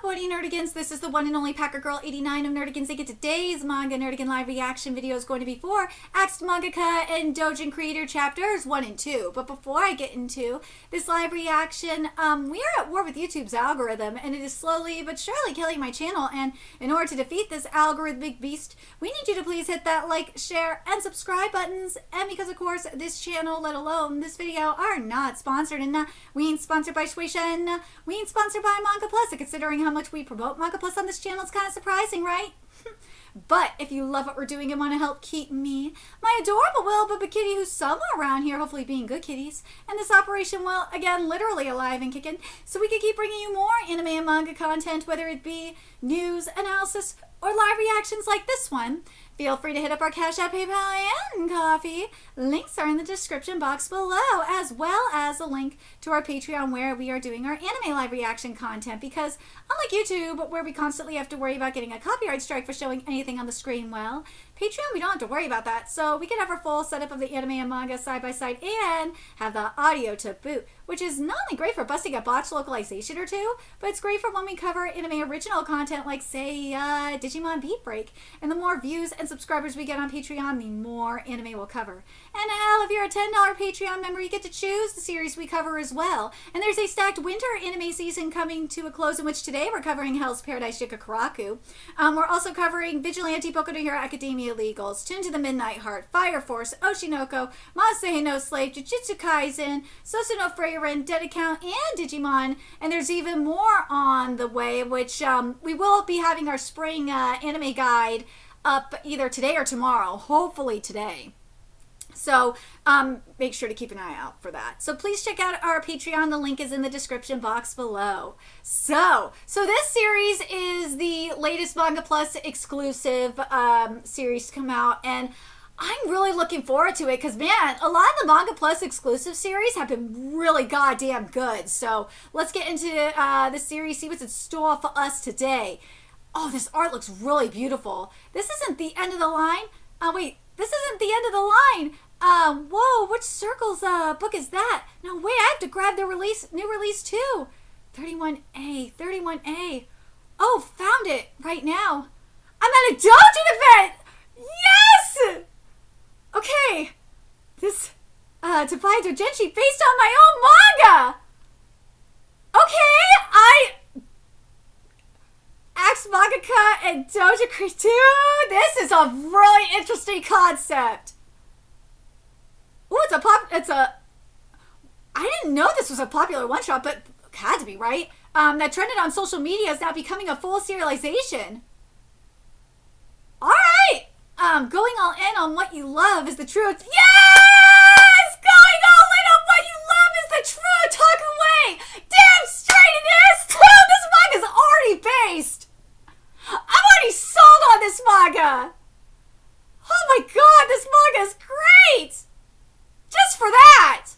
Howdy Nerdigans, this is the one and only Packer Girl 89 of Nerdigans. And today's Manga Nerdigan live reaction video is going to be for Mangaka and Doujin creator chapters 1 and 2. But before I get into this live reaction, we are at war with YouTube's algorithm, and it is slowly but surely killing my channel. And in order to defeat this algorithmic beast, we need you to please hit that like, share, and subscribe buttons. And because of course this channel, let alone this video, are not sponsored, and we ain't sponsored by FUJOSHI, we ain't sponsored by Manga Plus. And considering how much we promote Manga Plus on this channel, it's kind of surprising, right? But if you love what we're doing and want to help keep me, my adorable Will Bubba Kitty, who's somewhere around here, hopefully being good kitties, and this operation, well, again, literally alive and kicking, so we can keep bringing you more anime and manga content, whether it be news, analysis, or live reactions like this one, feel free to hit up our Cash App, PayPal, and Coffee. Links are in the description box below, as well as a link to our Patreon where we are doing our anime live reaction content, because unlike YouTube, where we constantly have to worry about getting a copyright strike for showing anything on the screen, well, Patreon, we don't have to worry about that, so we can have our full setup of the anime and manga side by side and have the audio to boot, which is not only great for busting a botched localization or two, but it's great for when we cover anime original content like, say, Digimon Beat Break. And the more views and subscribers we get on Patreon, the more anime we'll cover. And hell, if you're a $10 Patreon member, you get to choose the series we cover as well. And there's a stacked winter anime season coming to a close, in which today we're covering Hell's Paradise Shikakuraku. We're also covering Vigilante Boku no Hero Academia Legals, Tune to the Midnight Heart, Fire Force, Oshinoko, Masahe no Slave, Jujutsu Kaisen, Sosu no Frieren, Dead Account, and Digimon. And there's even more on the way, which we will be having our spring anime guide up either today or tomorrow, hopefully today. So make sure to keep an eye out for that. So please check out our Patreon. The link is in the description box below. So this series is the latest Manga Plus exclusive series to come out, and I'm really looking forward to it because, man, a lot of the Manga Plus exclusive series have been really goddamn good. So let's get into this series, see what's in store for us today. Oh, this art looks really beautiful. This isn't the end of the line. Wait, this isn't the end of the line. Whoa, which Circle's book is that? No, wait, I have to grab the new release too. 31A, 31A. Oh, found it right now. I'm at a Doujin event! Yes! Okay. This, to buy doujinshi based on my own manga! Okay, Mangaka and Doujin creator. This is a really interesting concept. Ooh, I didn't know this was a popular one-shot, but had to be, right? That trended on social media is now becoming a full serialization. Alright! Going all in on what you love is the truth. Yes! Going all in on what you love is the true otaku way! Damn straight it is! This manga's already based! I'm already sold on this manga! Oh my god, this manga is great! Just for that!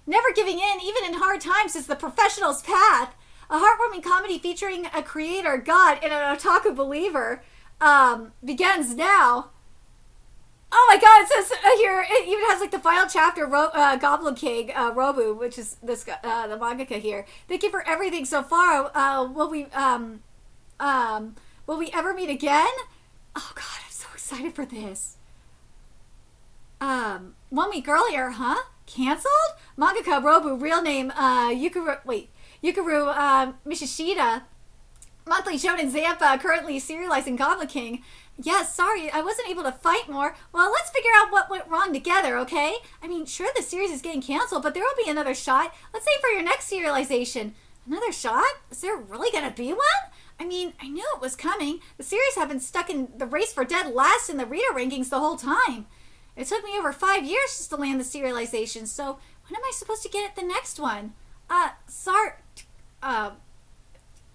Never giving in, even in hard times, is the professional's path. A heartwarming comedy featuring a creator, god, and an otaku believer begins now. Oh my god, it says here, it even has like the final chapter, Goblin King, Robu, which is this guy, the mangaka here. Thank you for everything so far. Will we ever meet again? Oh god, I'm so excited for this. 1 week earlier, huh? Cancelled? Mangaka Robu, real name, Yukuru Mishishita. Monthly Shonen Zampa, currently serializing Goblin King. Yes, sorry, I wasn't able to fight more. Well, let's figure out what went wrong together, okay? I mean, sure, the series is getting canceled, but there will be another shot. Let's aim for your next serialization. Another shot? Is there really gonna be one? I mean, I knew it was coming. The series have been stuck in the race for dead last in the reader rankings the whole time. It took me over 5 years just to land the serialization, so when am I supposed to get the next one? Sorry,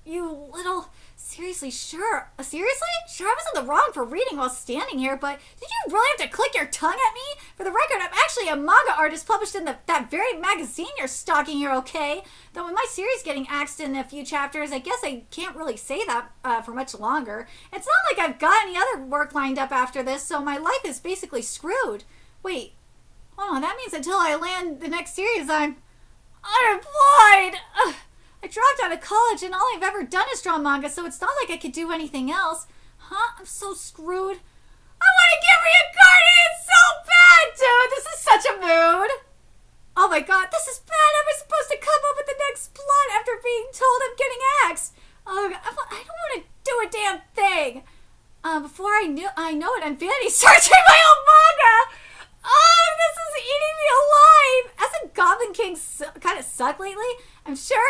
you little... Seriously, sure. Seriously? Sure, I was in the wrong for reading while standing here, but did you really have to click your tongue at me? For the record, I'm actually a manga artist published in that very magazine you're stalking here, okay? Though with my series getting axed in a few chapters, I guess I can't really say that for much longer. It's not like I've got any other work lined up after this, so my life is basically screwed. Wait, hold on, that means until I land the next series, I'm unemployed. I dropped out of college and all I've ever done is draw manga, so it's not like I could do anything else. Huh? I'm so screwed. I want to get reincarnated so bad, dude! This is such a mood! Oh my god, this is bad! How am I supposed to come up with the next plot after being told I'm getting axed? Oh, I don't want to do a damn thing! Before I know it, I'm vanity searching my own manga! Oh, this is eating me alive! Hasn't Goblin King kind of sucked lately? I'm sure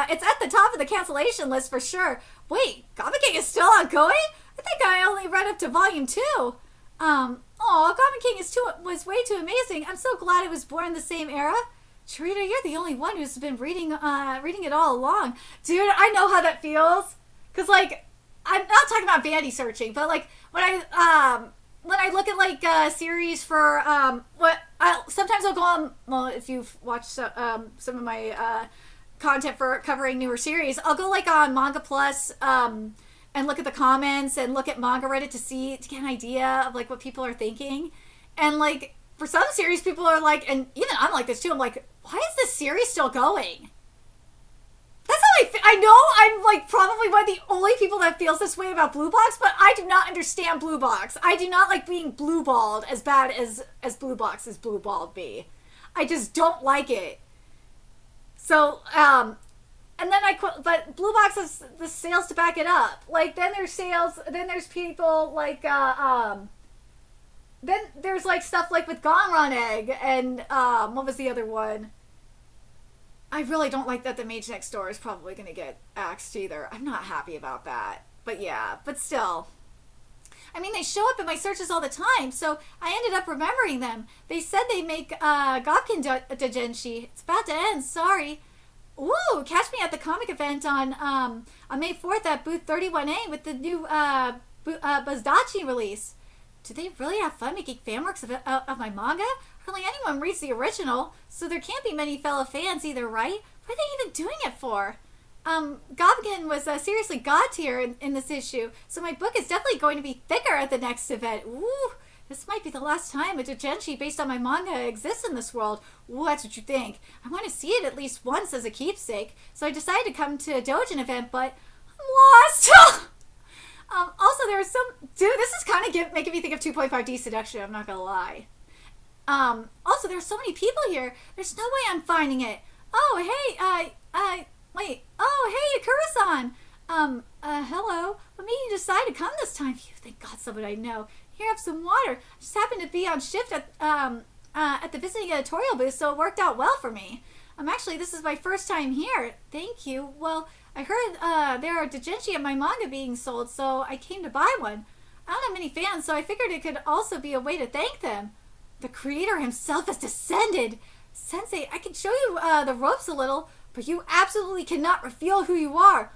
it's at the top of the cancellation list for sure. Wait, Goblin King is still ongoing? I think I only read up to volume 2. Goblin King was way too amazing. I'm so glad it was born in the same era. Charita, you're the only one who's been reading it all along. Dude, I know how that feels. Cause like, I'm not talking about vanity searching, but like when I look at like series for sometimes I'll go on. Well, if you've watched some of my content for covering newer series, I'll go like on Manga Plus and look at the comments and look at Manga Reddit to get an idea of like what people are thinking. And like for some series, people are like, and even I'm like this too. I'm like, why is this series still going? That's how I know I'm like probably one of the only people that feels this way about Blue Box, but I do not understand Blue Box. I do not like being blue-balled as bad as Blue Box is blue-balled me. I just don't like it. So, and then but Blue Box has the sales to back it up. Like, then there's sales, then there's people like, then there's like stuff like with Gonron Egg and, what was the other one? I really don't like that the Mage Next Door is probably going to get axed either. I'm not happy about that. But yeah, but still. I mean, they show up in my searches all the time, so I ended up remembering them. They said they make Gakuen Doujin. It's about to end, sorry. Ooh, catch me at the comic event on May 4th at booth 31A with the new Buzdachi release. Do they really have fun making fanworks of my manga? Hardly anyone reads the original, so there can't be many fellow fans either, right? What are they even doing it for? Gobkin was seriously god tier in this issue, so my book is definitely going to be thicker at the next event. Ooh, this might be the last time a doujinshi based on my manga exists in this world. Ooh, that's what you think. I want to see it at least once as a keepsake, so I decided to come to a doujin event, but I'm lost! Also, there was some... Dude, this is kind of making me think of 2.5D Seduction, I'm not gonna lie. Also, there's so many people here. There's no way I'm finding it. Oh, hey, wait. Oh, hey, Akura-san. Hello. What made you decide to come this time? You thank God someone I know. Here, have some water. I just happened to be on shift at the visiting editorial booth, so it worked out well for me. Actually, this is my first time here. Thank you. Well, I heard, there are doujinshi of my manga being sold, so I came to buy one. I don't have many fans, so I figured it could also be a way to thank them. The creator himself has descended. Sensei, I can show you the ropes a little, but you absolutely cannot reveal who you are.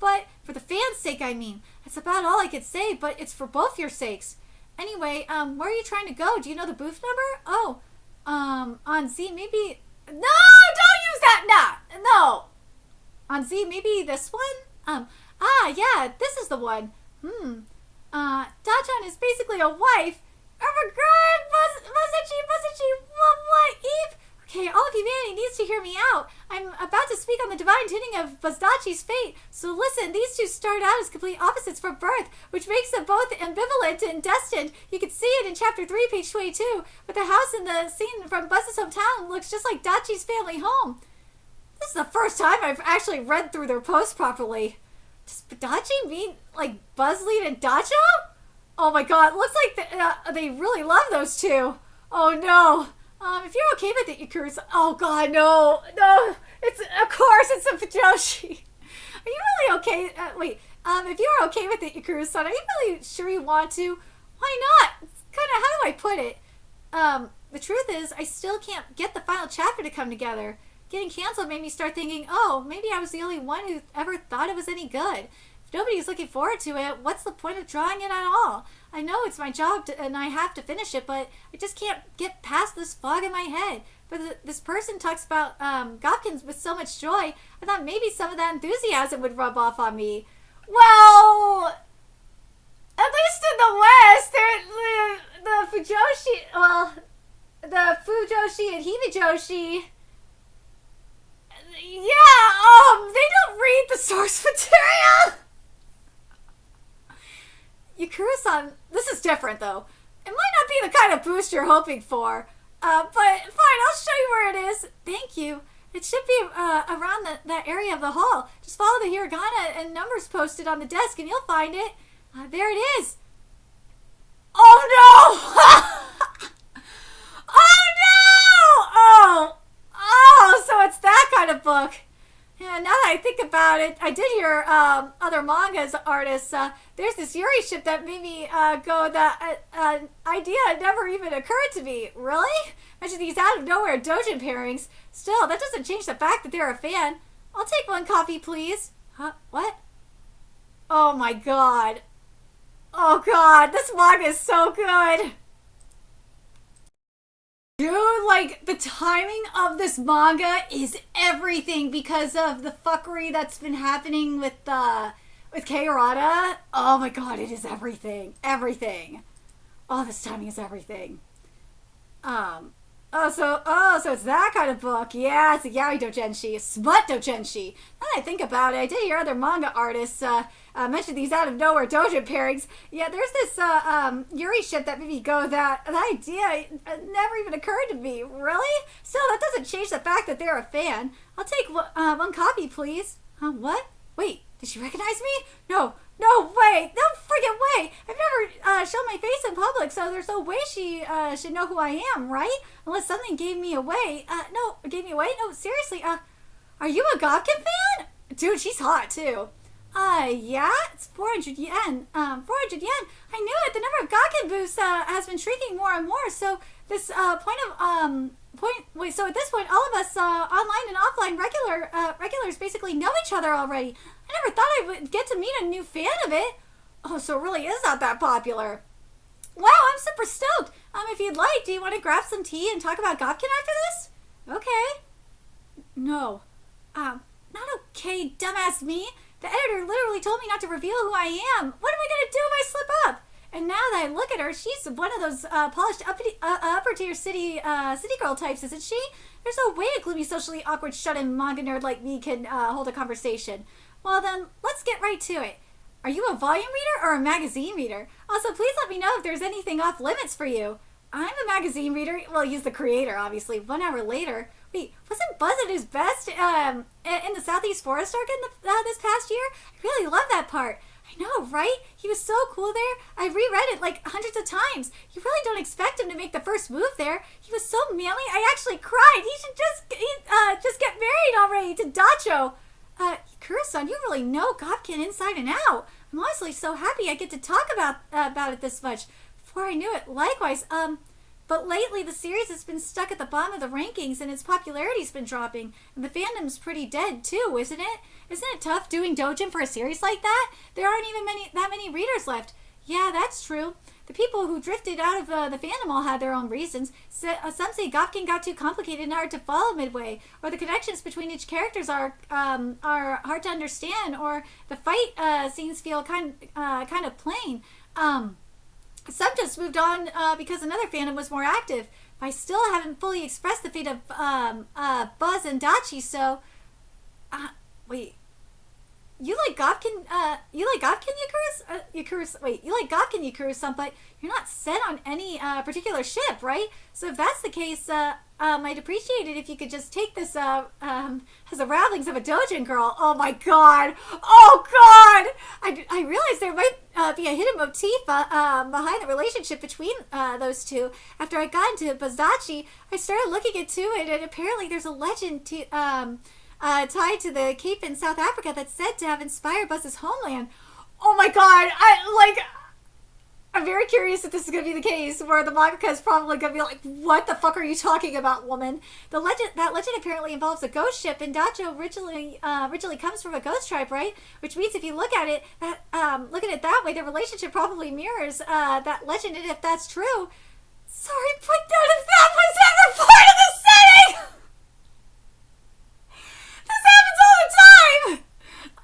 But for the fans' sake, I mean. That's about all I could say, but it's for both your sakes. Anyway, where are you trying to go? Do you know the booth number? Oh, on Z, maybe... No, don't use that! No! On Z, maybe this one? Yeah, this is the one. Dachan is basically a wife. Oh my god, Masachi, what, Eve? Okay, all of humanity needs to hear me out. I'm about to speak on the divine tuning of Buzdachi's fate. So listen, these two start out as complete opposites from birth, which makes them both ambivalent and destined. You can see it in chapter 3, page 22, but the house in the scene from Buzz's hometown looks just like Dachi's family home. This is the first time I've actually read through their post properly. Does Dachi mean like Buzzlead and Dacho? Oh my god, looks like they really love those two. Oh no. If you're okay with it, Yakuza. Oh god, no. It's, of course, it's a Fujoshi. Are you really okay? If you're okay with it, Yakuza-san, are you really sure you want to? Why not? It's kind of, how do I put it? The truth is, I still can't get the final chapter to come together. Getting canceled made me start thinking, oh, maybe I was the only one who ever thought it was any good. If nobody's looking forward to it, what's the point of drawing it at all? I know it's my job and I have to finish it, but I just can't get past this fog in my head. But this person talks about Gopkins with so much joy, I thought maybe some of that enthusiasm would rub off on me. Well, at least in the West, the Fujoshi and Himijoshi, Yeah, they don't read the source material. Yakura-san, this is different though. It might not be the kind of boost you're hoping for. But fine, I'll show you where it is. Thank you. It should be around that area of the hall. Just follow the hiragana and numbers posted on the desk and you'll find it. There it is. Oh no! Oh no! Oh, so it's that kind of book. Yeah, now that I think about it, I did hear other mangas artists. There's this Yuri ship that made me go, that idea never even occurred to me. Really? Imagine these out of nowhere doujin pairings. Still, that doesn't change the fact that they're a fan. I'll take one coffee, please. Huh? What? Oh my god. Oh god, this manga is so good. Dude, like, the timing of this manga is everything because of the fuckery that's been happening with Kei Arata. Oh my god, it is everything. Everything. Oh, this timing is everything. So it's that kind of book. Yeah, it's a yaoi doujinshi, a smut doujinshi. Now that I think about it, I did hear other manga artists mention these out of nowhere doujin pairings. Yeah, there's this Yuri ship that made me go, that idea never even occurred to me. Really? Still, that doesn't change the fact that they're a fan. I'll take one copy, please. What? Wait, did she recognize me? No way, no freaking way. I've never shown my face in public, so there's no way she should know who I am, right? Unless something gave me away. No, seriously, are you a Gobkin fan? Dude, she's hot too. Yeah, it's 400 yen. 400 yen. I knew it. The number of Gobkin booths has been shrinking more and more, so this so at this point, all of us online and offline regulars basically know each other already. I never thought I would get to meet a new fan of it. Oh, so it really is not that popular. Wow, I'm super stoked. If you'd like, do you want to grab some tea and talk about Gobkin after this? Okay. No. Not okay, dumbass me. The editor literally told me not to reveal who I am. What am I going to do if I slip up? And now that I look at her, she's one of those polished upper tier city girl types, isn't she? There's no way a gloomy, socially awkward, shut-in manga nerd like me can hold a conversation. Well then, let's get right to it. Are you a volume reader or a magazine reader? Also, please let me know if there's anything off limits for you. I'm a magazine reader. Well, he's the creator, obviously. 1 hour later. Wait, wasn't Buzz at his best in the Southeast Forest arc this past year? I really love that part. I know, right? He was so cool there. I reread it like hundreds of times. You really don't expect him to make the first move there. He was so manly, I actually cried. He should just get married already to Dacho. Yakura-san, you really know Gobkin inside and out. I'm honestly so happy I get to talk about it this much. Before I knew it, likewise. But lately the series has been stuck at the bottom of the rankings and its popularity's been dropping. And the fandom's pretty dead too, isn't it? Isn't it tough doing doujin for a series like that? There aren't even that many readers left. Yeah, that's true. The people who drifted out of the fandom all had their own reasons. Some say Gobkin got too complicated and hard to follow midway, or the connections between each characters are hard to understand, or the fight scenes feel kind of plain. Some just moved on because another fandom was more active. But I still haven't fully expressed the fate of Buzz and Dachi, so... wait. You like Gobkin, Yakura-san, but you're not set on any particular ship, right? So if that's the case, I'd appreciate it if you could just take this as the ramblings of a doujin girl. Oh my god! Oh god! I realized there might be a hidden motif behind the relationship between those two. After I got into Buzdachi, I started looking into it, and apparently there's a legend tied to the cape in South Africa that's said to have inspired Buzz's homeland. Oh my god! I'm very curious if this is going to be the case, where the mangaka is probably going to be like, what the fuck are you talking about, woman? That legend apparently involves a ghost ship, and Dacho originally comes from a ghost tribe, right? Which means if you look at it that way, the relationship probably mirrors that legend, and if that's true... Sorry, but none of that was ever part of the setting! This happens all the time!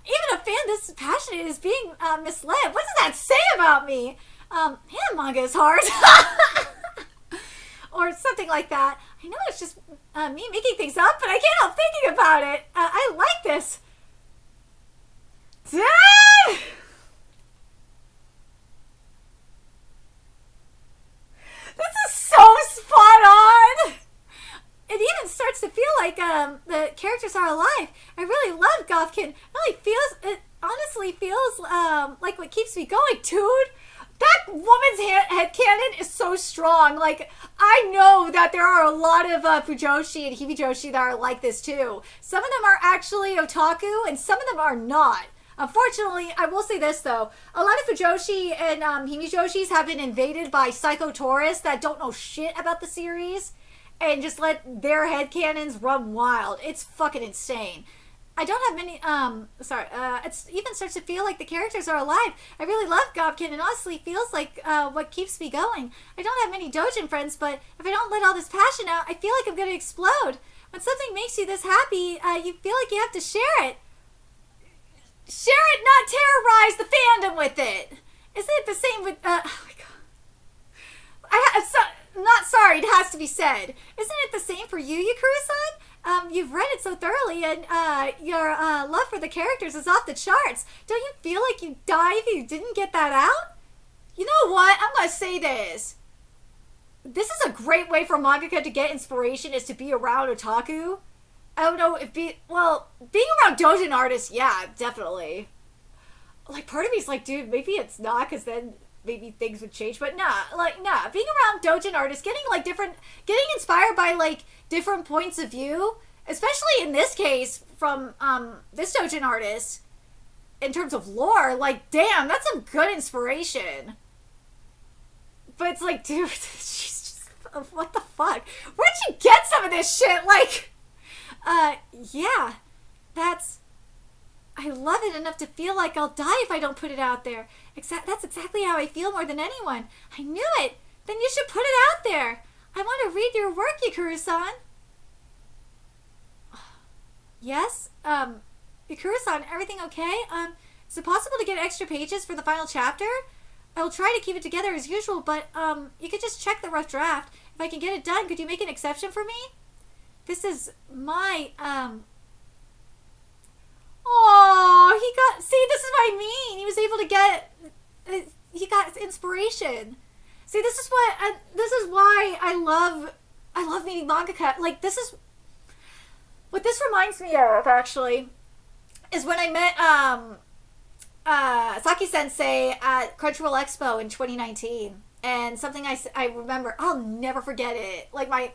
Even a fan this passionate is being misled. What does that say about me? Manga is hard. Or something like that. I know it's just me making things up, but I can't help thinking about it. I like this. Dad! This is so spot on! It even starts to feel like the characters are alive. I really love Gofkin. It honestly feels like what keeps me going, dude. That woman's headcanon is so strong. Like, I know that there are a lot of Fujoshi and Hibijoshi that are like this too. Some of them are actually otaku, and some of them are not. Unfortunately, I will say this though. A lot of Fujoshi and Himijoshis have been invaded by psycho tourists that don't know shit about the series and just let their headcanons run wild. It's fucking insane. I don't have many, it even starts to feel like the characters are alive. I really love Gobkin, and honestly feels like what keeps me going. I don't have many Doujin friends, but if I don't let all this passion out, I feel like I'm going to explode. When something makes you this happy, you feel like you have to share it. Share it, not terrorize the fandom with it. Isn't it the same with, oh my god. Not sorry, it has to be said. Isn't it the same for you, Yukuru-san? You've read it so thoroughly, and your love for the characters is off the charts. Don't you feel like you'd die if you didn't get that out? You know what? I'm going to say this. This is a great way for mangaka to get inspiration, is to be around otaku. I don't know if being around doujin artists, yeah, definitely. Like, part of me is like, dude, maybe it's not, because then maybe things would change. But nah. Being around doujin artists, getting inspired by, like, different points of view, especially in this case from this doujin artist, in terms of lore, like, damn, that's some good inspiration. But it's like, dude, she's just, what the fuck? Where'd you get some of this shit? Like, yeah, I love it enough to feel like I'll die if I don't put it out there. That's exactly how I feel more than anyone. I knew it. Then you should put it out there. I want to read your work, Yukuru-san. Yes? Yukuru-san, everything okay? Is it possible to get extra pages for the final chapter? I will try to keep it together as usual, but, you could just check the rough draft. If I can get it done, could you make an exception for me? This is my, oh, see, this is what I mean. He was able to get, he got inspiration. See, this is why I love meeting mangaka. Like, what this reminds me of, actually, is when I met, Saki Sensei at Crunchyroll Expo in 2019. And something I remember, I'll never forget it. Like, my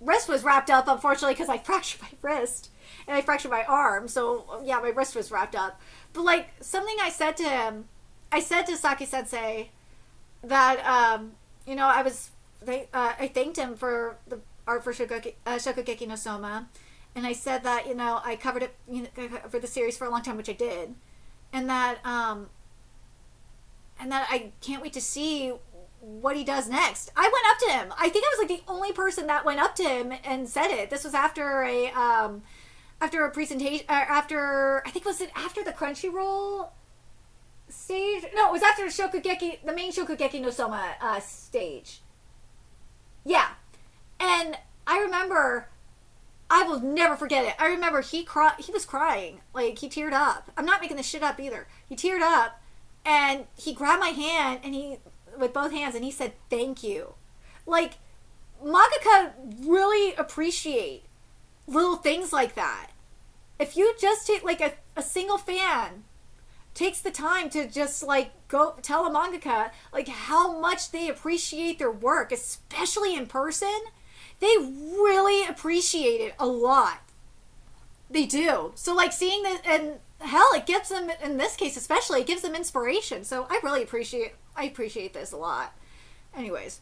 wrist was wrapped up, unfortunately, because I fractured my wrist. And I fractured my arm, so, yeah, my wrist was wrapped up. But, like, something I said to him, I said to Saki Sensei that, you know, I thanked him for the art for Shokugeki no Soma. And I said that, you know, I covered it, you know, for the series for a long time, which I did. And that I can't wait to see what he does next. I went up to him. I think I was, like, the only person that went up to him and said it. This was after a presentation, after the Crunchyroll stage? No, it was after the main Shokugeki no Soma stage. Yeah. And I remember, I will never forget it. I remember he was crying. Like, he teared up. I'm not making this shit up either. He teared up, and he grabbed my hand, and with both hands, and he said, thank you. Like, mangaka really appreciate little things like that. If you just take, like, a single fan takes the time to just, like, go tell a mangaka, like, how much they appreciate their work, especially in person, they really appreciate it a lot. They do. So, like, seeing that, and hell, it gives them, in this case especially, it gives them inspiration. So I really appreciate this a lot. Anyways.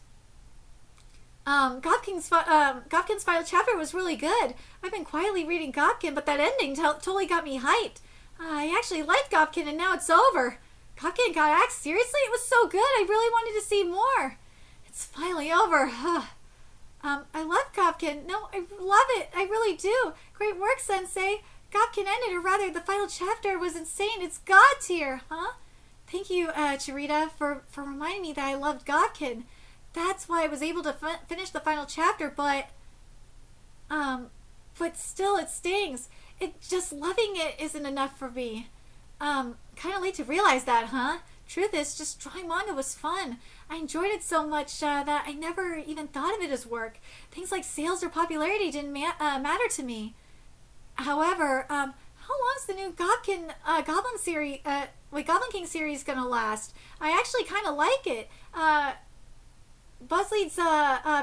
Gopkin's final chapter was really good. I've been quietly reading Gopkin, but that ending totally got me hyped. I actually liked Gopkin, and now it's over. Gopkin got axed. Seriously? It was so good. I really wanted to see more. It's finally over. I love Gopkin. No, I love it. I really do. Great work, Sensei. Gopkin ended, or rather, the final chapter was insane. It's God tier, huh? Thank you, Charita, for reminding me that I loved Gopkin. That's why I was able to finish the final chapter, but But still, it stings. It just loving it isn't enough for me. Kind of late to realize that, huh? Truth is, just drawing manga was fun. I enjoyed it so much that I never even thought of it as work. Things like sales or popularity didn't matter to me. However, how long's the new Goblin King series gonna last? I actually kind of like it. Buzzlead's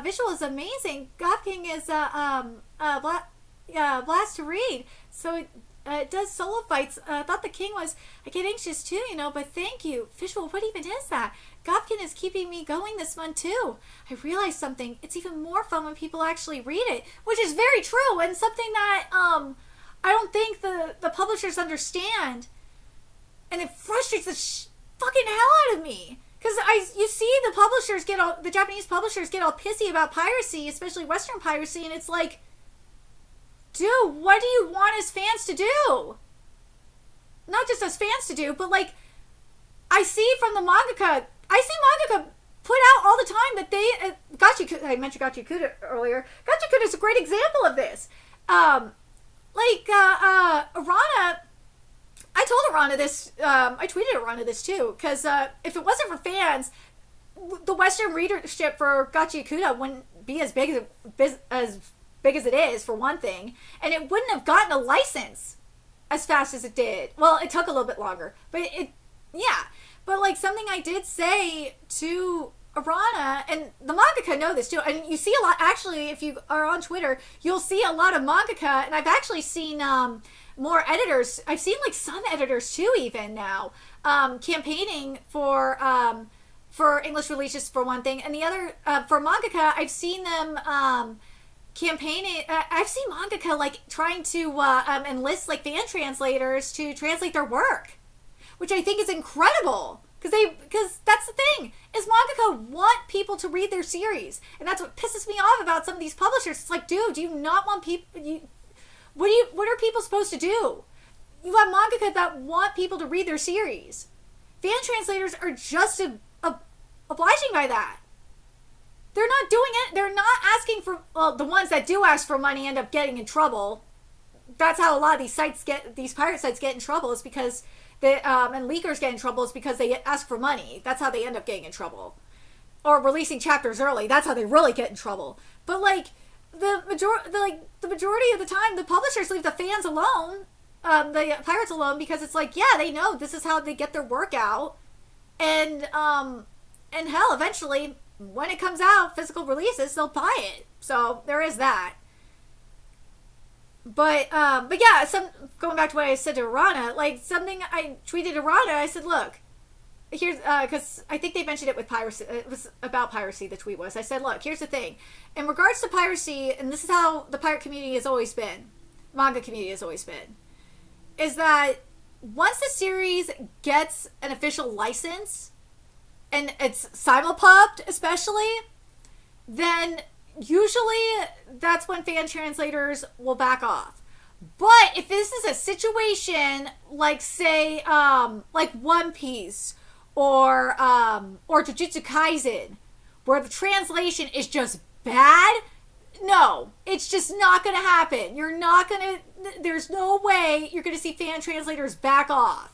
visual is amazing. Goth King is blast to read. So it does solo fights. I thought the King was. I get anxious too, but thank you. Visual, what even is that? Gobkin is keeping me going this month too. I realized something. It's even more fun when people actually read it, which is very true and something that I don't think the publishers understand. And it frustrates the fucking hell out of me. Because you see the Japanese publishers get all pissy about piracy, especially Western piracy, and it's like, dude, what do you want us fans to do? Not just us fans to do, but like, I see from the mangaka put out all the time that they, I mentioned Gachiakuda earlier. Gachiakuda is a great example of this. Arana, I told Arana this, I tweeted Arana this too, because if it wasn't for fans, the Western readership for Gachiakuda wouldn't be as big as it is, for one thing, and it wouldn't have gotten a license as fast as it did. Well, it took a little bit longer, but But like something I did say to Arana, and the mangaka know this too, and you see a lot, actually, if you are on Twitter, you'll see a lot of mangaka, and I've actually seen more editors. I've seen like some editors too, even now, campaigning for English releases for one thing, and the other for mangaka, I've seen them campaigning. I've seen mangaka like trying to enlist like fan translators to translate their work, which I think is incredible. Because that's the thing, is mangaka want people to read their series, and that's what pisses me off about some of these publishers. It's like, dude, do you not want people? What are people supposed to do? You have mangaka that want people to read their series. Fan translators are just obliging by that. They're not doing it. They're not asking for. Well, the ones that do ask for money end up getting in trouble. That's how a lot of these pirate sites get in trouble. Is because and leakers get in trouble is because they ask for money. That's how they end up getting in trouble. Or releasing chapters early. That's how they really get in trouble. But like the majority of the time, the publishers leave the fans alone, the pirates alone, because it's like, yeah, they know this is how they get their work out, and hell, eventually when it comes out, physical releases, they'll buy it. So there is that. But yeah, going back to what I said to Arana, like something I tweeted Arana, I said, look, here's, because I think they mentioned it with piracy, it was about piracy, the tweet was. I said, look, here's the thing. In regards to piracy, and this is how the pirate community has always been, manga community has always been, is that once the series gets an official license, and it's simulpubbed especially, then usually that's when fan translators will back off. But if this is a situation like, say, like One Piece or Jujutsu Kaisen, where the translation is just bad, no, it's just not going to happen. There's no way you're going to see fan translators back off.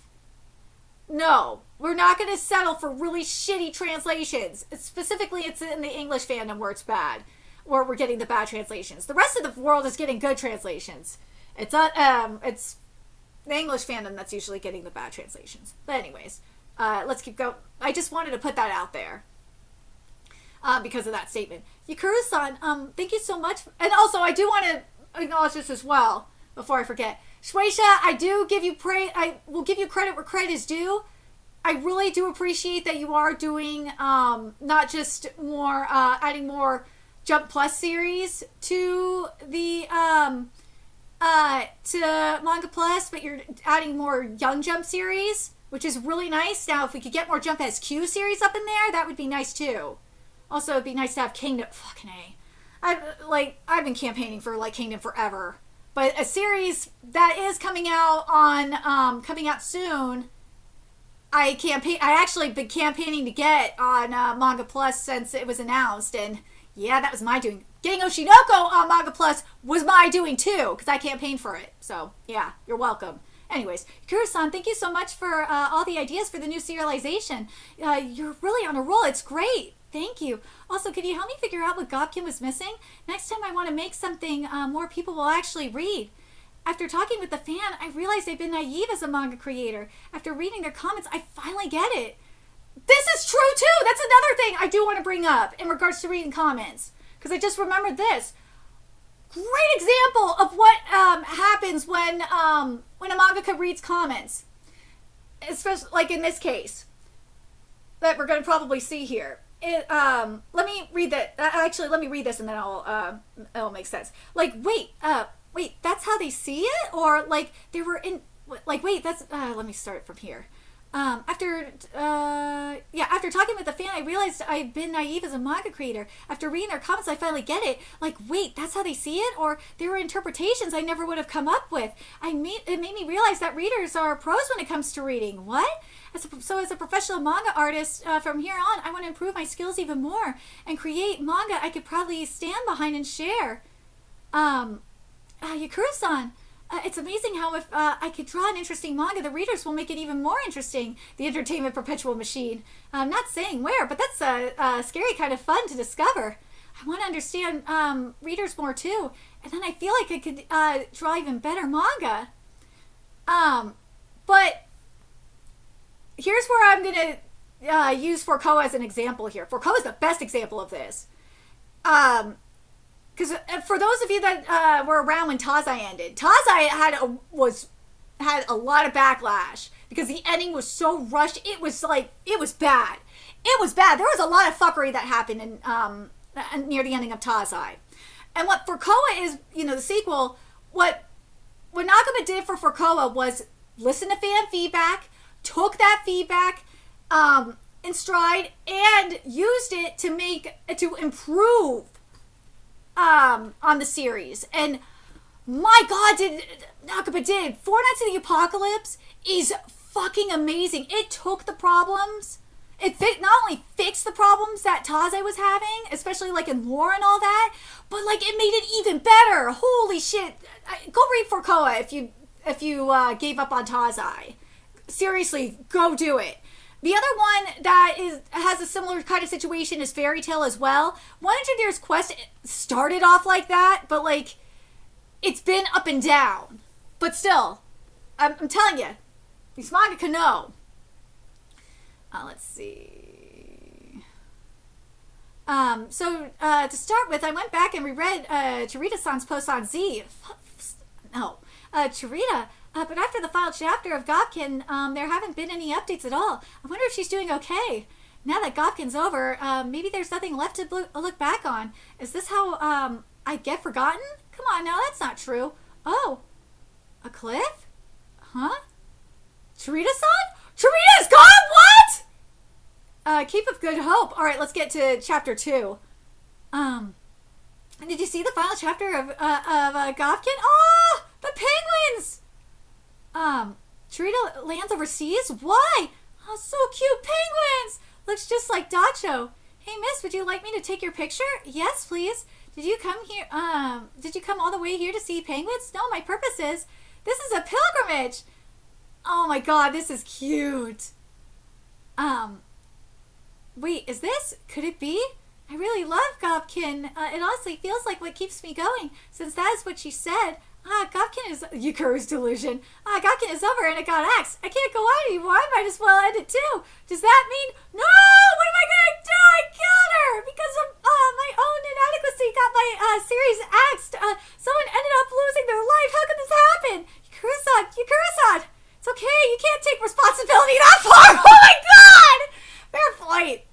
No, we're not going to settle for really shitty translations. Specifically, it's in the English fandom where it's bad, where we're getting the bad translations. The rest of the world is getting good translations. It's the English fandom that's usually getting the bad translations. But anyways, let's keep going. I just wanted to put that out there because of that statement. Yakura-san, thank you so much. And also, I do want to acknowledge this as well before I forget. Shueisha, I will give you credit where credit is due. I really do appreciate that you are doing not just more adding more Jump Plus series to the to Manga Plus, but you're adding more Young Jump series, which is really nice. Now, if we could get more Jump SQ series up in there, that would be nice too. Also, it'd be nice to have Kingdom. Fucking A. I've been campaigning for like Kingdom forever, but a series that is coming out soon. I actually been campaigning to get on Manga Plus since it was announced, and Yeah, that was my doing. Getting Oshinoko on Manga Plus was my doing too, because I campaigned for it. So, yeah, you're welcome. Anyways, Kuro-san, thank you so much for all the ideas for the new serialization. You're really on a roll. It's great. Thank you. Also, could you help me figure out what Gobkin was missing? Next time I want to make something more people will actually read. After talking with the fan, I realized I've been naive as a manga creator. After reading their comments, I finally get it. This is true too! That's another thing I do want to bring up in regards to reading comments. Because I just remembered this. Great example of what happens when a mangaka reads comments. Especially like in this case. That we're going to probably see here. Let me read that. Actually, let me read this and then it'll make sense. Like, wait, that's how they see it? Or like they were in, like, wait, that's, let me start from here. After talking with the fan, I realized I've been naive as a manga creator. After reading their comments, I finally get it. Like, wait, that's how they see it? Or there were interpretations I never would have come up with. It made me realize that readers are pros when it comes to reading. What? So as a professional manga artist, from here on, I want to improve my skills even more and create manga I could proudly stand behind and share. Yakura-san, it's amazing how if I could draw an interesting manga, the readers will make it even more interesting. The entertainment perpetual machine. I'm not saying where, but that's scary kind of fun to discover. I want to understand readers more too, and then I feel like I could draw even better manga. But here's where I'm going to use Forkoa as an example here. Forkoa is the best example of this. Because for those of you that were around when Tazai ended, Tazai had a lot of backlash because the ending was so rushed. It was bad. It was bad. There was a lot of fuckery that happened in near the ending of Tazai. And what Forkoa is, the sequel, what Nakama did for Forkoa was listen to fan feedback, took that feedback in stride, and used it to improve on the series. And my god, Nakama did. Four Nights of the Apocalypse is fucking amazing. It took the problems. It not only fixed the problems that Tazai was having, especially like in lore and all that, but like it made it even better. Holy shit. Go read Forkoa if you gave up on Tazai. Seriously, go do it. The other one that has a similar kind of situation is Fairy Tail as well. 100 Years Quest started off like that, but like it's been up and down. But still, I'm telling you, these mangaka know. Let's see. So to start with, I went back and reread Chirita-san's post on Z. Chirita. But after the final chapter of Gobkin, there haven't been any updates at all. I wonder if she's doing okay. Now that Gobkin's over, maybe there's nothing left to look back on. Is this how I get forgotten? Come on now, that's not true. Oh, a cliff? Huh? Chirita-san? Chirita's gone? What? Keep of Good Hope. All right, let's get to chapter 2. Did you see the final chapter of Gobkin? Oh, the penguins! Chirita lands overseas? Why? Oh, so cute, penguins! Looks just like Dacho. Hey, miss, would you like me to take your picture? Yes, please. Did you come here, did you come all the way here to see penguins? No, my purpose is, this is a pilgrimage. Oh my god, this is cute. Wait, is this? Could it be? I really love Gobkin. It honestly feels like what keeps me going, since that is what she said. Gobkin is Yukuru's delusion. Gobkin is over and it got axed. I can't go on anymore. I might as well end it too. Does that mean no? What am I gonna do? I killed her because of my own inadequacy. Got my series axed. Someone ended up losing their life. How could this happen? Yukura-san, it's okay. You can't take responsibility that far. Oh my god! Fair flight.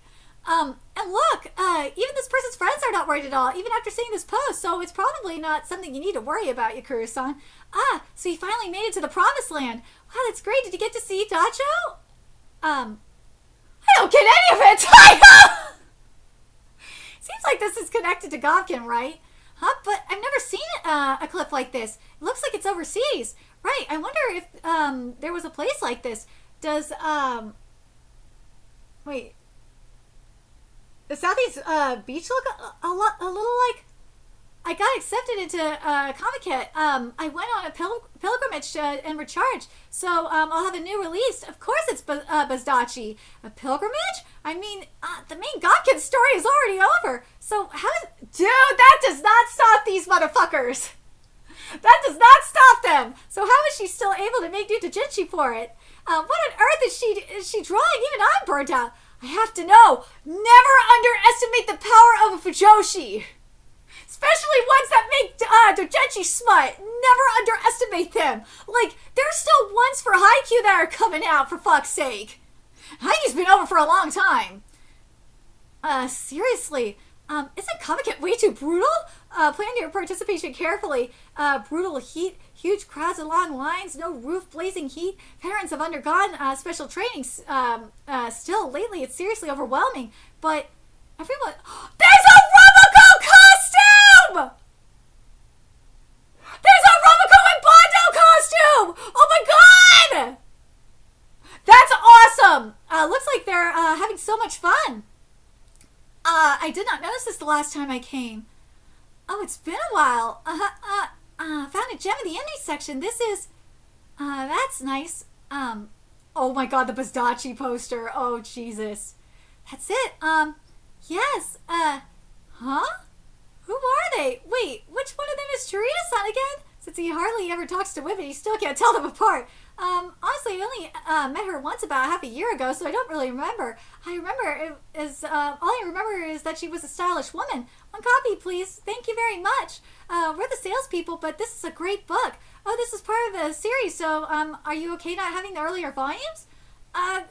And look, even this person's friends are not worried at all, even after seeing this post, so it's probably not something you need to worry about, Yakura-san. So you finally made it to the promised land. Wow, that's great. Did you get to see Dacho? I don't get any of it! Seems like this is connected to Gobkin, right? Huh? But I've never seen a cliff like this. It looks like it's overseas. Right, I wonder if there was a place like this. Does, wait... the Southeast beach look a little like I got accepted into Comic Kit. I went on a pilgrimage and recharged, so I'll have a new release. Of course, it's Buzdachi. A pilgrimage? I mean, the main Godkin story is already over. So how is... Dude, that does not stop these motherfuckers. That does not stop them. So how is she still able to make new doujinshi for it? What on earth is she drawing? Even I'm burnt out. I have to know. Never underestimate the power of a Fujoshi. Especially ones that make doujinshi smut. Never underestimate them. Like, there's still ones for Haikyuu that are coming out, for fuck's sake. Haikyuu's been over for a long time. Seriously. Isn't Comic Kit way too brutal? Plan your participation carefully. Brutal heat, huge crowds and long lines, no roof, blazing heat. Parents have undergone special training. Still, lately it's seriously overwhelming. But everyone... There's a Rumiko costume! There's a Rumiko and Bondo costume! Oh my god! That's awesome! Looks like they're having so much fun. I did not notice this the last time I came. Oh, it's been a while. Found a gem in the indie section. This is, that's nice. Oh my god, the Buzdachi poster. Oh, Jesus. That's it. Yes, huh? Who are they? Wait, which one of them is Chirita-san again? Since he hardly ever talks to women, he still can't tell them apart. Honestly, I only met her once about half a year ago, so I don't really remember. All I remember is that she was a stylish woman. One copy, please. Thank you very much. We're the salespeople, but this is a great book. Oh, this is part of the series, so, are you okay not having the earlier volumes? I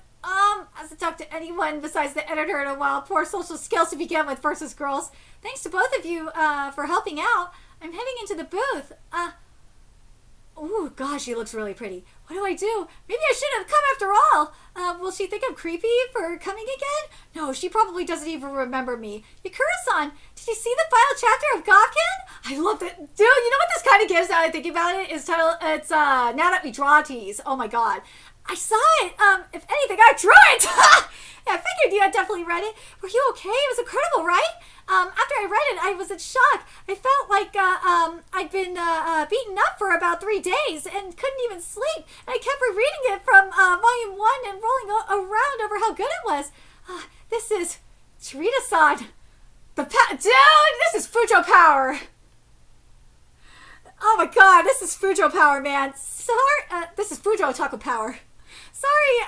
hasn't talked to anyone besides the editor in a while. Poor social skills to begin with versus girls. Thanks to both of you, for helping out. I'm heading into the booth. Oh, gosh, she looks really pretty. What do I do? Maybe I shouldn't have come after all. Will she think I'm creepy for coming again? No, she probably doesn't even remember me. Yakura-san, did you see the final chapter of Gawkin? I love it. Dude, you know what this kind of gives now that I think about it? It's Now That We Draw Tease. Oh, my God. I saw it. If anything, I drew it. Yeah, I figured you had definitely read it. Were you okay? It was incredible, right? After I read it, I was in shock. I felt like I'd been beaten up for about 3 days and couldn't even sleep. And I kept rereading it from volume 1 and rolling around over how good it was. This is Chirita-san. Dude, this is Fujo power. Oh my god, this is Fujo power, man. Sorry, this is Fujo otaku power. Sorry,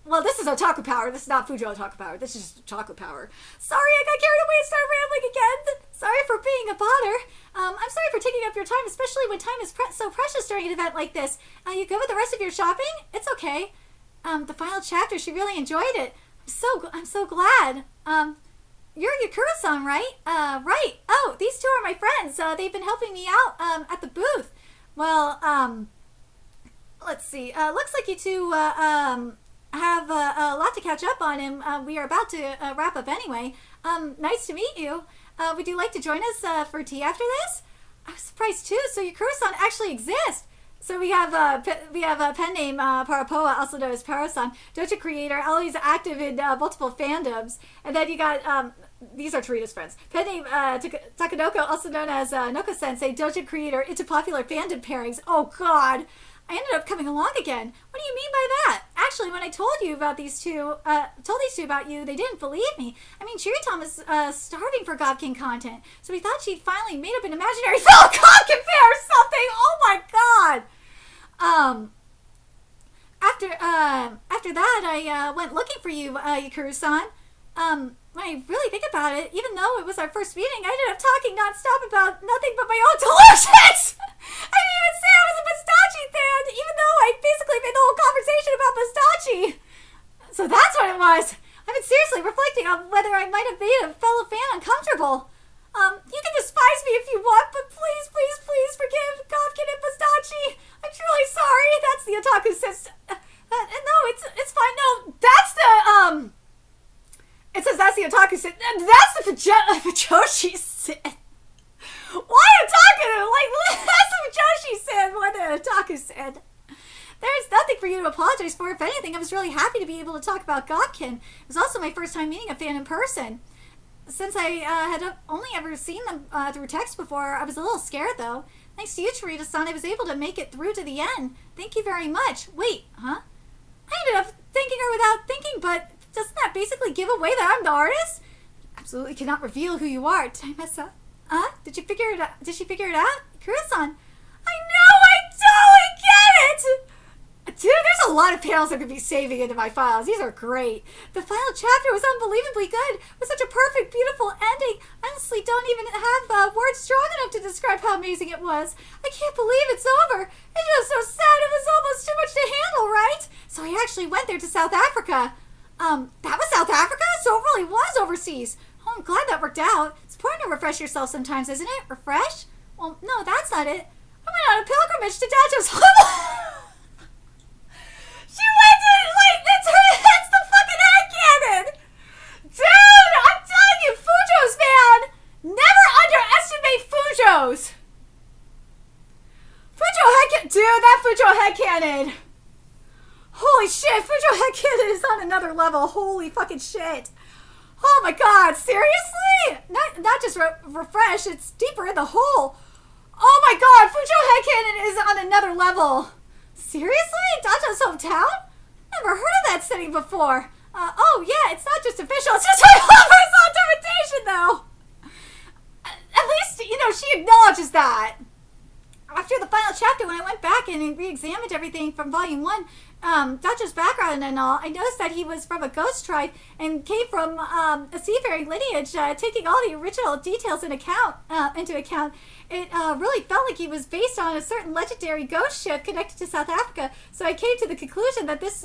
well, this is otaku power. This is not Fujo otaku power. This is just otaku power. Sorry, I got carried away and started rambling again. Sorry for being a bother. I'm sorry for taking up your time, especially when time is so precious during an event like this. You good with the rest of your shopping? It's okay. The final chapter, she really enjoyed it. I'm so glad. You're Yakura-san, right? Right. Oh, these two are my friends. They've been helping me out, at the booth. Well, let's see. Looks like you two, have a lot to catch up on, and we are about to wrap up anyway. Nice to meet you. Would you like to join us for tea after this? I was surprised too. So Yakura-san actually exists. So we have a pen name Parapoa, also known as Paro-san, dojo creator, always active in multiple fandoms. And then you got these are Chirita's friends. Pen name Takanoko, also known as Noko-sensei, dojo creator into popular fandom pairings. Oh God. I ended up coming along again. What do you mean by that? Actually, when I told these two about you, they didn't believe me. I mean, Chirita was starving for Gobkin content, so we thought she'd finally made up an imaginary fellow Gobkin fan or something. Oh my god! After that, I went looking for you, Yakura-san. When I really think about it, even though it was our first meeting, I ended up talking nonstop about nothing but my own delusions. I didn't even say I was a Buzdachi fan, even though I basically made the whole conversation about Buzdachi. So that's what it was. I've been seriously reflecting on whether I might have made a fellow fan uncomfortable. You can despise me if you want, but please, please, please forgive Gobkin and Buzdachi. I'm truly sorry. That's the otaku system. No, it's fine. No, that's the, it says that's the otaku sin. That's the Fujoshi sin. Why otaku? Like, that's the Fujoshi sin more than otaku sin. There's nothing for you to apologize for. If anything, I was really happy to be able to talk about Godkin. It was also my first time meeting a fan in person. Since I had only ever seen them through text before, I was a little scared, though. Thanks to you, Charita-san, I was able to make it through to the end. Thank you very much. Wait, huh? I ended up thanking her without thinking, but doesn't that basically give away that I'm the artist? Absolutely cannot reveal who you are. Did I mess up? Huh? Did you figure it out? Did she figure it out? Kura-san. I know! I totally get it! Dude, there's a lot of panels I could be saving into my files. These are great. The final chapter was unbelievably good. It was such a perfect, beautiful ending. I honestly don't even have words strong enough to describe how amazing it was. I can't believe it's over. It's just so sad. It was almost too much to handle, right? So I actually went there to South Africa. That was South Africa? So it really was overseas. Oh, I'm glad that worked out. It's important to refresh yourself sometimes, isn't it? Refresh? Well, no, that's not it. I went on a pilgrimage to Dacho's home. She went to, like, that's the fucking headcanon! Dude, I'm telling you, Fujos, man! Never underestimate Fujos! Fujo headcanon, dude, that Fujo headcanon! Holy shit, Fujo headcanon is on another level, holy fucking shit. Oh my god, seriously? Not just refresh, it's deeper in the hole. Oh my god, Fujo headcanon is on another level. Seriously? Dacho's hometown? Never heard of that city before. Oh yeah, it's not just official, it's just my lover's interpretation though. At least, you know, she acknowledges that. After the final chapter, when I went back and re-examined everything from volume 1, Dacho's background and all, I noticed that he was from a ghost tribe and came from a seafaring lineage, taking all the original details into account. It really felt like he was based on a certain legendary ghost ship connected to South Africa, so I came to the conclusion that this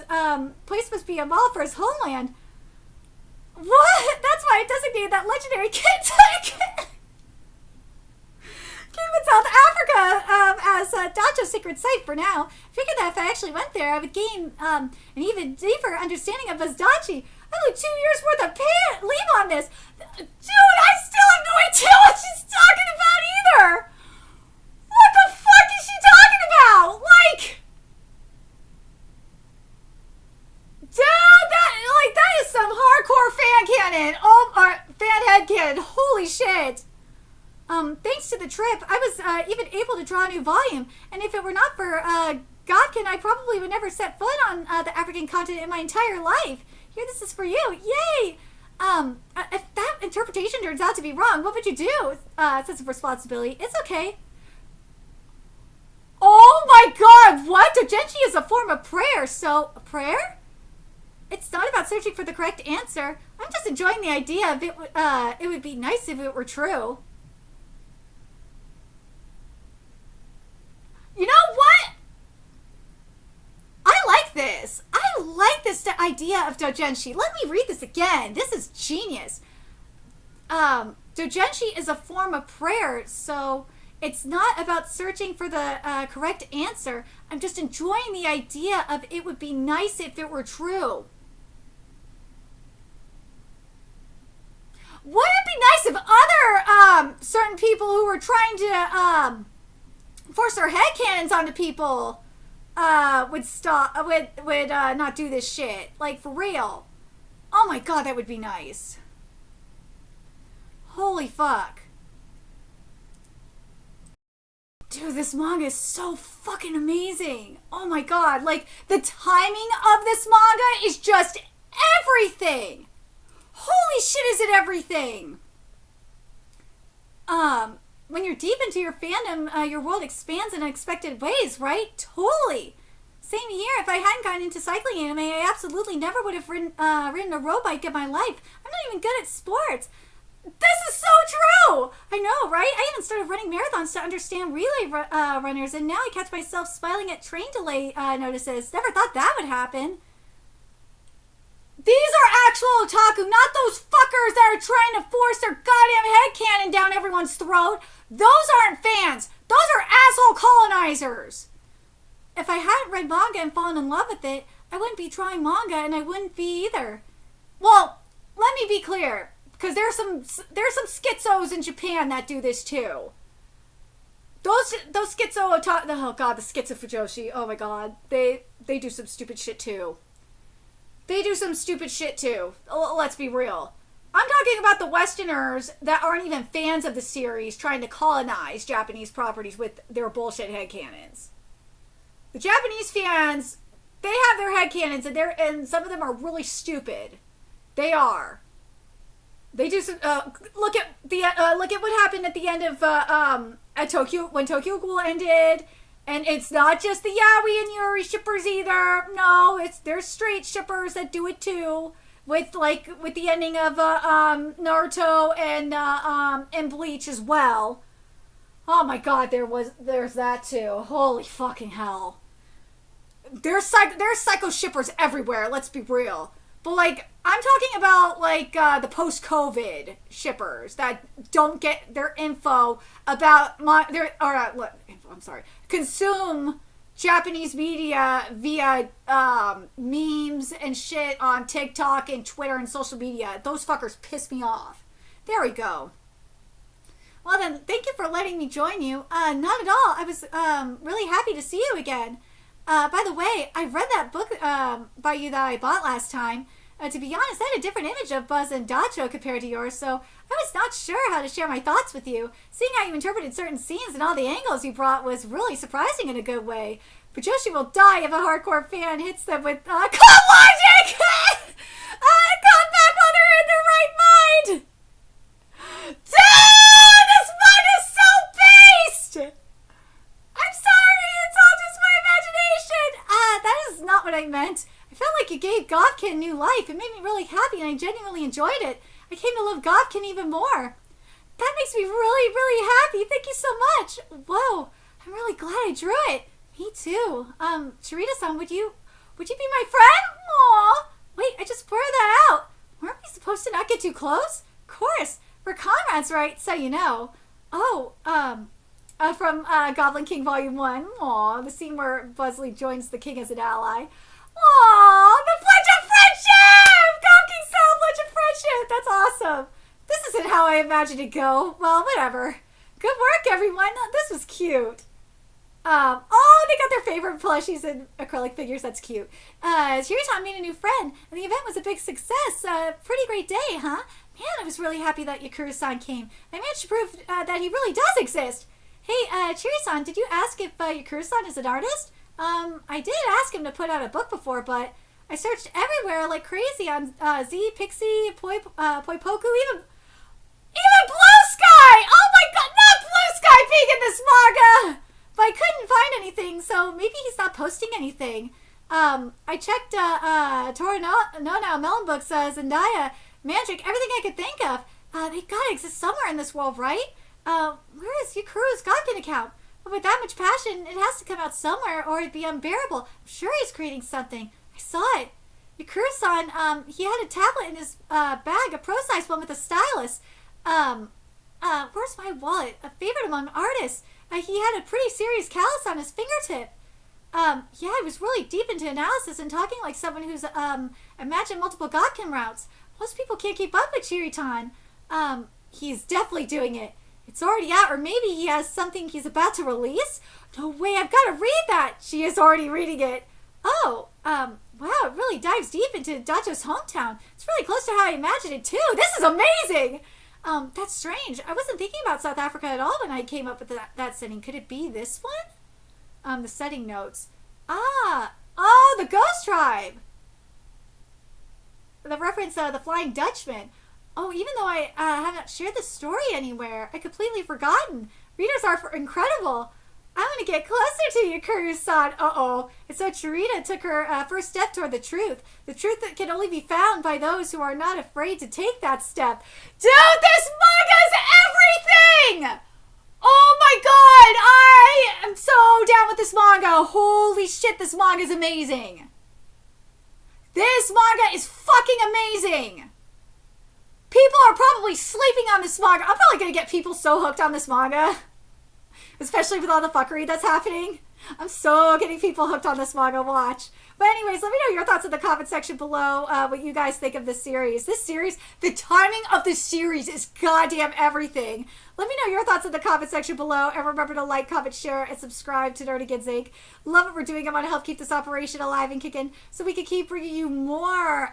place must be a model for his homeland. What? That's why I designated that legendary kid in South Africa as Dacho's secret site for now. I figured that if I actually went there, I would gain an even deeper understanding of Buzdachi. I have like 2 years worth of leave on this. Dude, I still have no idea what she's talking about either. What the fuck is she talking about? Like, dude, that is some hardcore fan canon. Oh, fan head canon. Holy shit. Thanks to the trip, I was even able to draw a new volume, and if it were not for Godkin, I probably would never set foot on the African continent in my entire life. Here, this is for you. Yay! If that interpretation turns out to be wrong, what would you do? Sense of responsibility. It's okay. Oh my god, what? Doujinshi is a form of prayer, so a prayer? It's not about searching for the correct answer. I'm just enjoying the idea of it would be nice if it were true. You know what? I like this. I like this idea of doujinshi. Let me read this again. This is genius. Doujinshi is a form of prayer, so it's not about searching for the correct answer. I'm just enjoying the idea of it would be nice if it were true. Wouldn't it be nice if other certain people who were trying to force their headcanons onto people would not do this shit? Like, for real. Oh my god, that would be nice. Holy fuck. Dude, this manga is so fucking amazing. Oh my god, like, the timing of this manga is just everything. Holy shit, is it everything. When you're deep into your fandom, your world expands in unexpected ways, right? Totally. Same here. If I hadn't gotten into cycling anime, I absolutely never would have ridden a road bike in my life. I'm not even good at sports. This is so true! I know, right? I even started running marathons to understand relay runners, and now I catch myself smiling at train delay notices. Never thought that would happen. These are actual otaku, not those fuckers that are trying to force their goddamn headcanon down everyone's throat. Those aren't fans. Those are asshole colonizers. If I hadn't read manga and fallen in love with it, I wouldn't be drawing manga, and I wouldn't be either. Well, let me be clear, because there's some schizos in Japan that do this too. Those schizo, oh god, the schizo Fujoshi, oh my god, they do some stupid shit too. They do some stupid shit too. Let's be real. I'm talking about the Westerners that aren't even fans of the series trying to colonize Japanese properties with their bullshit headcanons. The Japanese fans, they have their headcanons and some of them are really stupid. They are. They do some. Look at what happened at the end of at Tokyo when Tokyo Ghoul ended, and it's not just the Yaoi and Yuri shippers either. No, there's straight shippers that do it too. With the ending of Naruto and Bleach as well. Oh my god, there's that too. Holy fucking hell. There's psycho shippers everywhere. Let's be real. But I'm talking about the post-COVID shippers that don't get their info about consume Japanese media via memes and shit on TikTok and Twitter and social media. Those fuckers piss me off. There we go. Well then, thank you for letting me join you. Not at all. I was really happy to see you again. By the way, I read that book by you that I bought last time. To be honest, I had a different image of Buzz and Dacho compared to yours, so I was not sure how to share my thoughts with you. Seeing how you interpreted certain scenes and all the angles you brought was really surprising in a good way. Fujoshi will die if a hardcore fan hits them with Club Logic! Come back while they're in their right mind! Dude! This mug is so based! I'm sorry, it's all just my imagination! That is not what I meant. I felt like you gave Godkin new life. It made me really happy and I genuinely enjoyed it. I came to love Godkin even more. That makes me really, really happy. Thank you so much. Whoa, I'm really glad I drew it. Me too. Sharita-san, would you be my friend? Aw. Wait, I just blurred that out. Weren't we supposed to not get too close? Of course. We're comrades, right? So you know. Oh, from Goblin King Volume 1. Aw, the scene where Buzzley joins the king as an ally. Aww, the Pledge of Friendship! Gonking Style Pledge of Friendship! That's awesome. This isn't how I imagined it go. Well, whatever. Good work, everyone. This was cute. Oh, they got their favorite plushies and acrylic figures. That's cute. Shiri-san made a new friend, and the event was a big success. Pretty great day, huh? Man, I was really happy that Yakuru-san came. I managed to prove that he really does exist. Hey, Shiri-san, did you ask if Yakuru-san is an artist? I did ask him to put out a book before, but I searched everywhere like crazy on Z, Pixie, Poipoku, even Blue Sky! Oh my god, not Blue Sky being in this manga! But I couldn't find anything, so maybe he's not posting anything. I checked Tora no Melon Books, Zendaya, Magic, everything I could think of. They gotta exist somewhere in this world, right? Where is Yukuru's Godkin account? But with that much passion, it has to come out somewhere or it'd be unbearable. I'm sure he's creating something. I saw it. Yakuru-san, he had a tablet in his bag, a pro-size one with a stylus. Where's my wallet? A favorite among artists. He had a pretty serious callus on his fingertip. Yeah, he was really deep into analysis and talking like someone who's imagined multiple Godkin routes. Most people can't keep up with Chiritan. He's definitely doing it. It's already out, or maybe he has something he's about to release? No way, I've got to read that! She is already reading it. Oh, wow, it really dives deep into Dacho's hometown. It's really close to how I imagined it, too. This is amazing! That's strange. I wasn't thinking about South Africa at all when I came up with that setting. Could it be this one? The setting notes. Oh, the Ghost Tribe! The reference, the Flying Dutchman. Oh, even though I haven't shared this story anywhere, I completely forgotten. Readers are incredible. I want to get closer to you, Kuryu-san. Uh-oh. And so Chirita took her first step toward the truth that can only be found by those who are not afraid to take that step. Dude, this manga's everything! Oh my god, I am so down with this manga. Holy shit, this manga is amazing. This manga is fucking amazing. People are probably sleeping on this manga. I'm probably going to get people so hooked on this manga. especially with all the fuckery that's happening. I'm so getting people hooked on this manga. Watch. But anyways, let me know your thoughts in the comment section below, what you guys think of this series. This series, the timing of this series is goddamn everything. Let me know your thoughts in the comment section below. And remember to like, comment, share, and subscribe to Nerdigans Inc. Love what we're doing. I want to help keep this operation alive and kicking so we can keep bringing you more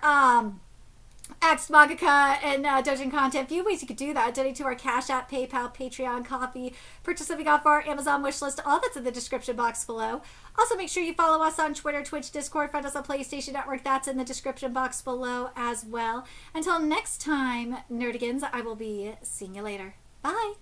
Axed Mangaka and Doujin content. A few ways you could do that: donate to our Cash App, PayPal, Patreon, Coffee, purchase something off our Amazon wish list. All that's in the description box below. Also, make sure you follow us on Twitter, Twitch, Discord, find us on PlayStation Network. That's in the description box below as well. Until next time, Nerdigans, I will be seeing you later. Bye.